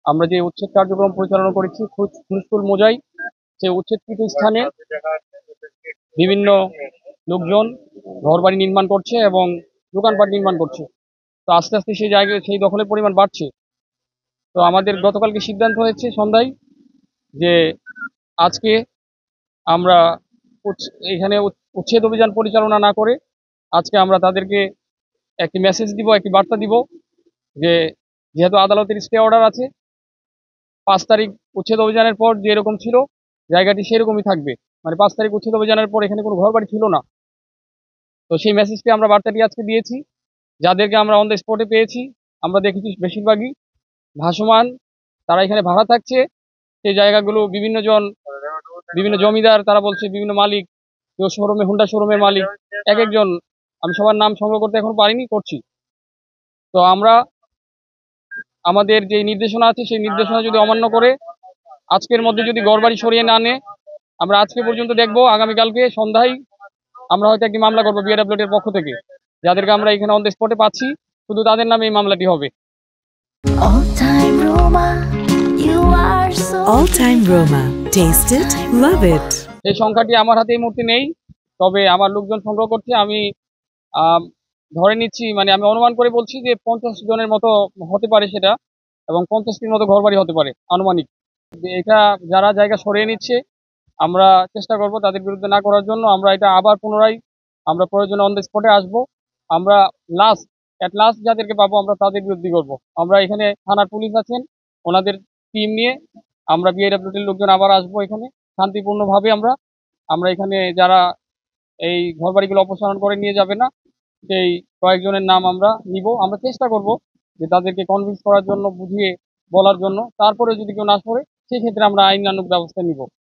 আমরা যে উচ্ছেদ কার্যক্রম পরিচালনা করেছি খুরুশকুল মৌজায় সেই উচ্ছেদকৃত স্থানে বিভিন্ন লোকজন ঘরবাড়ি নির্মাণ করছে এবং দোকানপাট নির্মাণ করছে। তো আস্তে আস্তে সেই জায়গায় সেই দখলের পরিমাণ বাড়ছে। তো আমাদের গতকালকে সিদ্ধান্ত হয়েছে সন্ধ্যায় যে আজকে আমরা এখানে উচ্ছেদ অভিযান পরিচালনা না করে আজকে আমরা তাদেরকে একটি মেসেজ দিব, একটি বার্তা দিব যে যেহেতু আদালতের স্টে অর্ডার আছে, 5 তারিখ উচ্ছেদ অভিযানের পর যেরকম ছিল জায়গাটি সেরকমই থাকবে। মানে 5 তারিখ উচ্ছেদ অভিযানের পর এখানে কোনো ঘরবাড়ি ছিল না। তো সেই মেসেজটি আমরা বার্তাটি আজকে দিয়েছি। যাদেরকে আমরা অন দ্য স্পটে পেয়েছি আমরা দেখেছি বেশিরভাগই ভাসমান, তারা এখানে ভাড়া থাকছে। সেই জায়গাগুলো বিভিন্ন জমিদার, তারা বলছে বিভিন্ন মালিক, কেউ শোরুমে হুন্ডা শোরুমের মালিক, এক একজন। আমি সবার নাম সংগ্রহ করতে এখন পারিনি, করছি। তো আমরা আমাদের যে নির্দেশনা আছে সেই নির্দেশনা যদি অমান্য করে আজকের মধ্যে যদি ঘরবাড়ি সরিয়ে না আনে, আমরা আজকে পর্যন্ত দেখবো আগামীকালকে সন্ধ্যায় আমরা হয়তো একটি মামলা করবো বিআরডব্লিউ এর পক্ষ থেকে। যাদেরকে আমরা এখানে অন দ্য স্পটে পাচ্ছি শুধু তাদের নামে এই মামলাটি হবে। All time Roma, you are so All time Roma. Taste it, love it. এই সংখ্যাটি আমার হাতে এই মুহূর্তে নেই, তবে আমার লোকজন সংগ্রহ করছে। আমি ধরে নিচ্ছি, মানে আমি অনুমান করে বলছি যে 50 জনের মতো হতে পারে সেটা, এবং 50টির মতো ঘরবাড়ি হতে পারে আনুমানিক। এটা যারা জায়গা সরিয়ে নিচ্ছে আমরা চেষ্টা করব তাদের বিরুদ্ধে না করার জন্য। আমরা এটা আবার পুনরায় আমরা প্রয়োজনে অন দ্য স্পটে আসবো। আমরা এট লাস্ট যাদেরকে পাবো আমরা তাদের বিরুদ্ধে করবো। আমরা এখানে থানার পুলিশ আছেন, ওনাদের টিম নিয়ে আমরা বিআইডব্লিউটির লোকজন আবার আসবো এখানে শান্তিপূর্ণভাবে। আমরা আমরা এখানে যারা এই ঘরবাড়িগুলো অপসারণ করে নিয়ে যাবে না সেই কয়েকজনের নাম আমরা নিব। আমরা চেষ্টা করব যে তাদেরকে কনভিন্স করার জন্য, বুঝিয়ে বলার জন্য। তারপরে যদি কেউ না সরে সেক্ষেত্রে আমরা আইনানুগ ব্যবস্থা নিব।